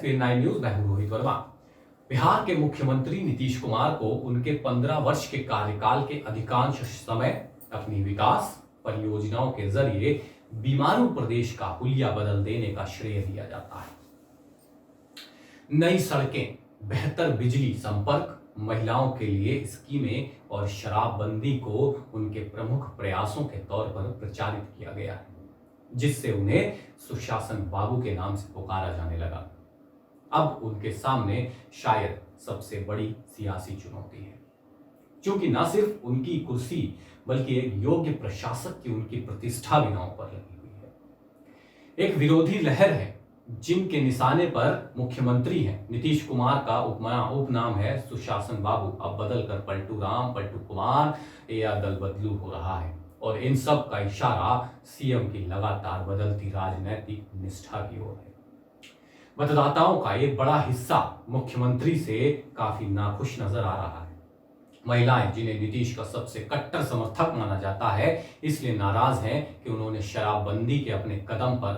ESPN 9 news, मैं हूं रोहित वर्मा। बिहार के मुख्यमंत्री नीतीश कुमार को उनके 15 वर्ष के कार्यकाल के अधिकांश समय अपनी विकास परियोजनाओं के जरिए बीमारू प्रदेश का हुलिया बदल देने का श्रेय दिया जाता है। नई सड़कें, बेहतर बिजली संपर्क, महिलाओं के लिए स्कीमें और शराबबंदी को उनके प्रमुख प्रयासों के तौर पर प्रचारित किया गया है, जिससे उन्हें सुशासन बाबू के नाम से पुकारा जाने लगा। अब उनके सामने शायद सबसे बड़ी सियासी चुनौती है, क्योंकि न सिर्फ उनकी कुर्सी बल्कि एक योग्य प्रशासक की उनकी प्रतिष्ठा भी दांव पर लगी हुई है। एक विरोधी लहर है जिनके निशाने पर मुख्यमंत्री हैं। नीतीश कुमार का उपनाम है सुशासन बाबू, अब बदलकर पलटू राम, पलटू कुमार या दल बदलू हो रहा है, और इन सब का इशारा सीएम की लगातार बदलती राजनीतिक निष्ठा की ओर है। मतदाताओं का एक बड़ा हिस्सा मुख्यमंत्री से काफी नाखुश नजर आ रहा है। महिलाएं, जिन्हें नीतीश का सबसे कट्टर समर्थक माना जाता है, इसलिए नाराज हैं कि उन्होंने शराबबंदी के अपने कदम पर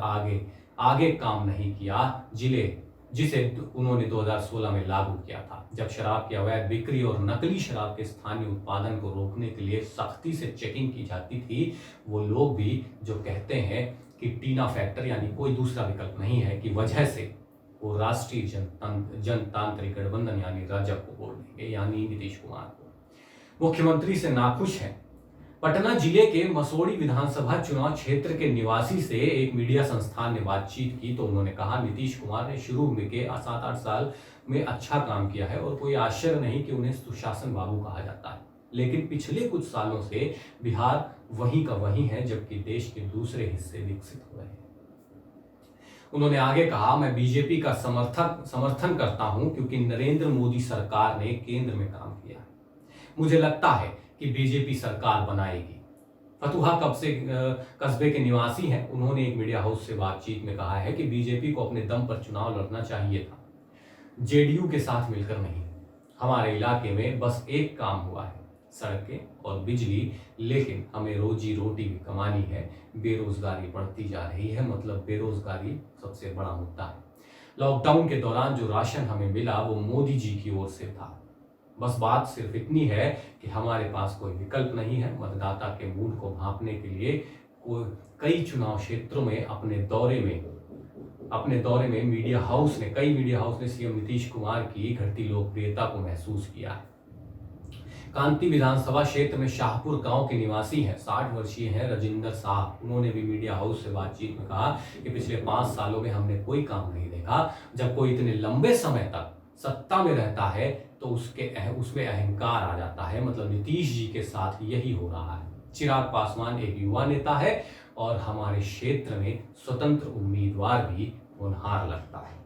आगे काम नहीं किया, जिसे उन्होंने 2016 में लागू किया था, जब शराब की अवैध बिक्री और नकली शराब के स्थानीय उत्पादन को रोकने के लिए सख्ती से चेकिंग की जाती थी। वो लोग भी जो कहते हैं कि टीना फैक्टर यानी कोई दूसरा विकल्प नहीं है की वजह से वो राष्ट्रीय जनतांत्रिक गठबंधन यानी राजग को वोट देंगे, यानी नीतीश कुमार को। मुख्यमंत्री से नाखुश हैं। पटना जिले के मसोड़ी विधानसभा चुनाव क्षेत्र के निवासी से एक मीडिया संस्थान ने बातचीत की तो उन्होंने कहा, नीतीश कुमार ने शुरू में के 7-8 साल में अच्छा काम किया है और कोई आश्चर्य नहीं कि उन्हें सुशासन बाबू कहा जाता है, लेकिन पिछले कुछ सालों से बिहार वहीं का वहीं है, जबकि देश के दूसरे हिस्से विकसित हो रहे हैं। उन्होंने आगे कहा, मैं बीजेपी का समर्थन करता हूं क्योंकि नरेंद्र मोदी सरकार ने केंद्र में काम किया है। मुझे लगता है कि बीजेपी सरकार बनाएगी। फतुहा कस्बे के निवासी हैं। उन्होंने एक मीडिया हाउस से बातचीत में कहा है कि बीजेपी को अपने दम पर चुनाव लड़ना चाहिए था, जेडीयू के साथ मिलकर नहीं। हमारे इलाके में बस एक काम हुआ है, सड़कें और बिजली, लेकिन हमें रोजी रोटी भी कमानी है। बेरोजगारी बढ़ती जा रही है, मतलब बेरोजगारी सबसे बड़ा मुद्दा है। लॉकडाउन के दौरान जो राशन हमें मिला वो मोदी जी की ओर से था। बस बात सिर्फ इतनी है कि हमारे पास कोई विकल्प नहीं है। मतदाता के मूड को भांपने के लिए कई चुनाव क्षेत्रों में अपने दौरे में मीडिया हाउस ने सीएम नीतीश कुमार की घटती लोकप्रियता को महसूस किया है। कांती विधानसभा क्षेत्र में शाहपुर गांव के निवासी हैं, 60 वर्षीय हैं राजिंदर साहब। उन्होंने भी मीडिया हाउस से बातचीत में कहा कि पिछले 5 सालों में हमने कोई काम नहीं देखा। जब कोई इतने लंबे समय तक सत्ता में रहता है तो उसमें अहंकार आ जाता है, मतलब नीतीश जी के साथ यही हो रहा है। चिराग पासवान एक युवा नेता है और हमारे क्षेत्र में स्वतंत्र उम्मीदवार भी होनहार लगता है।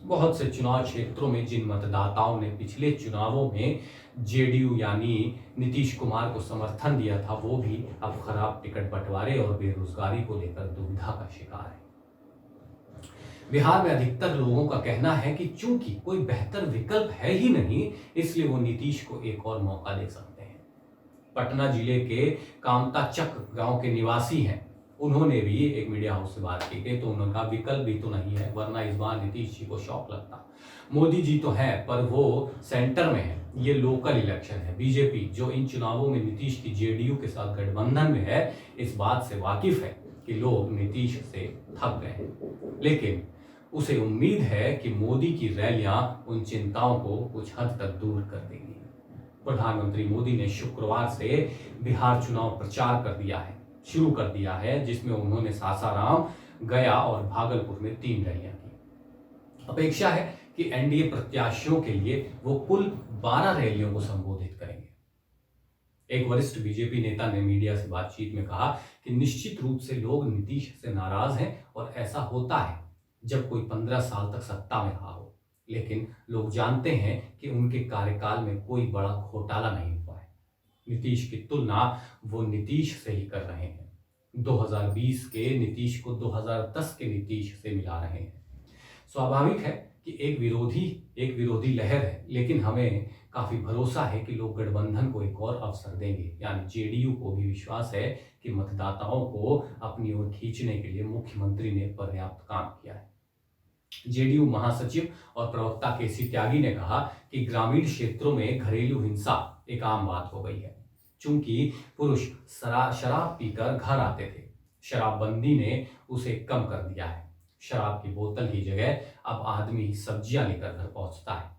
बहुत से चुनाव क्षेत्रों में जिन मतदाताओं ने पिछले चुनावों में जेडीयू यानी नीतीश कुमार को समर्थन दिया था, वो भी अब खराब टिकट बंटवारे और बेरोजगारी को लेकर दुविधा का शिकार है। बिहार में अधिकतर लोगों का कहना है कि चूंकि कोई बेहतर विकल्प है ही नहीं, इसलिए वो नीतीश को एक और मौका दे सकते हैं। पटना जिले के कामताचक गांव के निवासी हैं। उन्होंने भी एक मीडिया हाउस से बात की तो उन्होंने कहा, विकल्प भी तो नहीं है, वरना इस बार नीतीश जी को शौक लगता। मोदी जी तो है पर वो सेंटर में है, ये लोकल इलेक्शन है। बीजेपी जो इन चुनावों में नीतीश की जेडीयू के साथ गठबंधन में है, इस बात से वाकिफ है कि लोग नीतीश से थक गए हैं, लेकिन उसे उम्मीद है कि मोदी की रैलियां उन चिंताओं को कुछ हद तक दूर कर देंगी। प्रधानमंत्री मोदी ने शुक्रवार से बिहार चुनाव प्रचार शुरू कर दिया है, जिसमें उन्होंने सासाराम, गया और भागलपुर में 3 रैलियां की। अपेक्षा है कि एनडीए प्रत्याशियों के लिए वो कुल 12 रैलियों को संबोधित करेंगे। एक वरिष्ठ बीजेपी नेता ने मीडिया से बातचीत में कहा कि निश्चित रूप से लोग नीतीश से नाराज हैं और ऐसा होता है जब कोई 15 साल तक सत्ता में रहा हो, लेकिन लोग जानते हैं कि उनके कार्यकाल में कोई बड़ा घोटाला नहीं हुआ है। नीतीश की तुलना वो नीतीश से ही कर रहे हैं। 2020 के नीतीश को 2010 के नीतीश से मिला रहे हैं। स्वाभाविक है कि एक विरोधी लहर है, लेकिन हमें काफी भरोसा है कि लोग गठबंधन को एक और अवसर देंगे। यानी जेडीयू को भी विश्वास है कि मतदाताओं को अपनी ओर खींचने के लिए मुख्यमंत्री ने पर्याप्त काम किया है। जेडीयू महासचिव और प्रवक्ता केसी त्यागी ने कहा कि ग्रामीण क्षेत्रों में घरेलू हिंसा एक आम बात हो गई है। चूंकि पुरुष शराब पीकर घर आते थे, शराबबंदी ने उसे कम कर दिया है। शराब की बोतल की जगह अब आदमी सब्जियां लेकर घर पहुंचता है।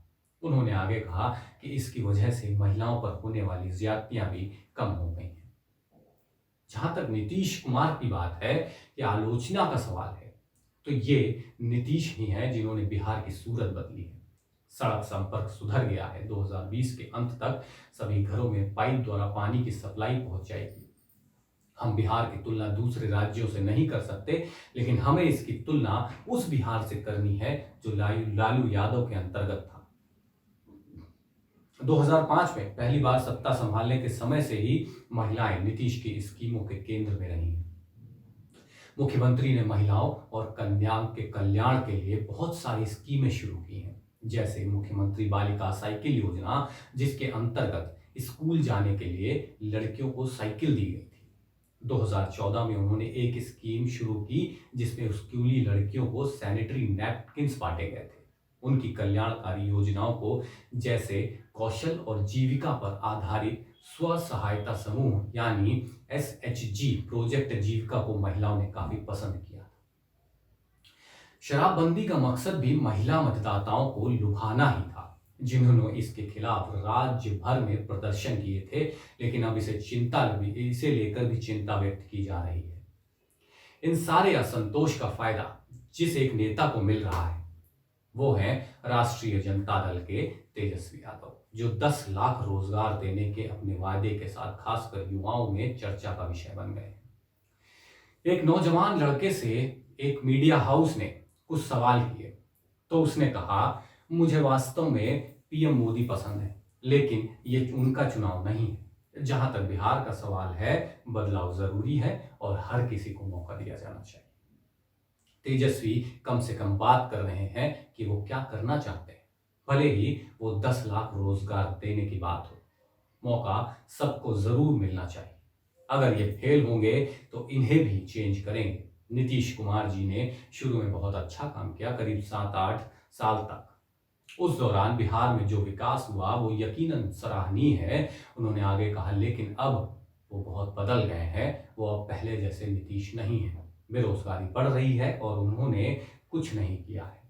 उन्होंने आगे कहा कि इसकी वजह से महिलाओं पर होने वाली ज्यादतियां भी कम हो गई हैं। जहां तक नीतीश कुमार की बात है या आलोचना का सवाल है, तो ये नीतीश ही हैं जिन्होंने बिहार की सूरत बदली है। सड़क संपर्क सुधर गया है। 2020 के अंत तक सभी घरों में पाइप द्वारा पानी की सप्लाई पहुंच जाएगी। हम बिहार की तुलना दूसरे राज्यों से नहीं कर सकते, लेकिन हमें इसकी तुलना उस बिहार से करनी है जो लालू यादव के अंतर्गत था। 2005 में पहली बार सत्ता संभालने के समय से ही महिलाएं नीतीश की स्कीमों के केंद्र में रही हैं। मुख्यमंत्री ने महिलाओं और कन्याओं के कल्याण के लिए बहुत सारी स्कीमें शुरू की हैं, जैसे मुख्यमंत्री बालिका साइकिल योजना, जिसके अंतर्गत स्कूल जाने के लिए लड़कियों को साइकिल दी गई थी। 2014 में उन्होंने एक स्कीम शुरू की जिसमें स्कूली लड़कियों को सैनिटरी नैपकिन्स बांटे गए थे। उनकी कल्याणकारी योजनाओं को, जैसे कौशल और जीविका पर आधारित स्व सहायता समूह यानी SHG प्रोजेक्ट जीविका को महिलाओं ने काफी पसंद किया। शराबबंदी का मकसद भी महिला मतदाताओं को लुभाना ही था, जिन्होंने इसके खिलाफ राज्य भर में प्रदर्शन किए थे। लेकिन अब इसे लेकर भी चिंता व्यक्त की जा रही है। इन सारे असंतोष का फायदा जिस एक नेता को मिल रहा है, वो है राष्ट्रीय जनता दल के तेजस्वी यादव, जो 10 लाख रोजगार देने के अपने वादे के साथ खासकर युवाओं में चर्चा का विषय बन गए। एक नौजवान लड़के से एक मीडिया हाउस ने कुछ सवाल किए तो उसने कहा, मुझे वास्तव में पीएम मोदी पसंद है, लेकिन ये उनका चुनाव नहीं है। जहां तक बिहार का सवाल है, बदलाव जरूरी है और हर किसी को मौका दिया जाना चाहिए। तेजस्वी कम से कम बात कर रहे हैं कि वो क्या करना चाहते हैं, भले ही वो 10 लाख रोजगार देने की बात हो। मौका सबको जरूर मिलना चाहिए। अगर ये फेल होंगे तो इन्हें भी चेंज करेंगे। नीतीश कुमार जी ने शुरू में बहुत अच्छा काम किया, करीब 7-8 साल तक। उस दौरान बिहार में जो विकास हुआ वो यकीनन सराहनीय है। उन्होंने आगे कहा, लेकिन अब वो बहुत बदल गए हैं। वो अब पहले जैसे नीतीश नहीं है। बेरोजगारी बढ़ रही है और उन्होंने कुछ नहीं किया है।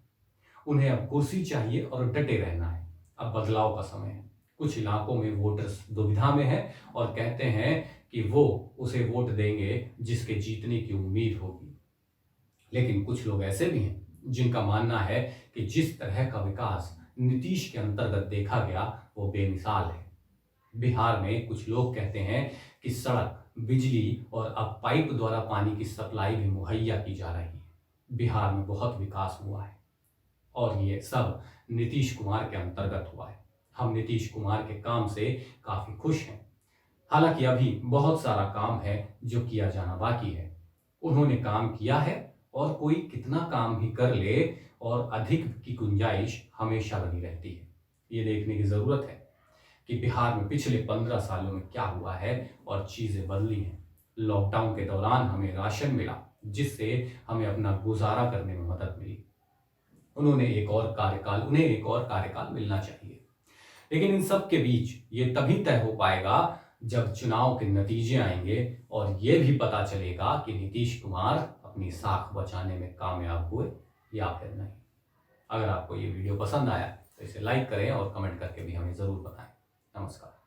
उन्हें अब कुर्सी चाहिए और डटे रहना है। अब बदलाव का समय है। कुछ इलाकों में वोटर्स दुविधा में है और कहते हैं कि वो उसे वोट देंगे जिसके जीतने की उम्मीद होगी। लेकिन कुछ लोग ऐसे भी हैं जिनका मानना है कि जिस तरह का विकास नीतीश के अंतर्गत देखा गया वो बेमिसाल है। बिहार में कुछ लोग कहते हैं कि सड़क, बिजली और अब पाइप द्वारा पानी की सप्लाई भी मुहैया की जा रही है। बिहार में बहुत विकास हुआ है और ये सब नीतीश कुमार के अंतर्गत हुआ है। हम नीतीश कुमार के काम से काफी खुश हैं। हालांकि अभी बहुत सारा काम है जो किया जाना बाकी है। उन्होंने काम किया है और कोई कितना काम भी कर ले और अधिक की गुंजाइश हमेशा बनी रहती है। ये देखने की जरूरत है कि बिहार में पिछले 15 सालों में क्या हुआ है और चीजें बदली हैं। लॉकडाउन के दौरान हमें राशन मिला, जिससे हमें अपना गुजारा करने में मदद मिली। उन्हें एक और कार्यकाल मिलना चाहिए। लेकिन इन सब के बीच ये तभी तय हो पाएगा जब चुनाव के नतीजे आएंगे और ये भी पता चलेगा कि नीतीश कुमार अपनी साख बचाने में कामयाब हुए या फिर नहीं। अगर आपको ये वीडियो पसंद आया तो इसे लाइक करें और कमेंट करके भी हमें जरूर बताएं। नमस्कार।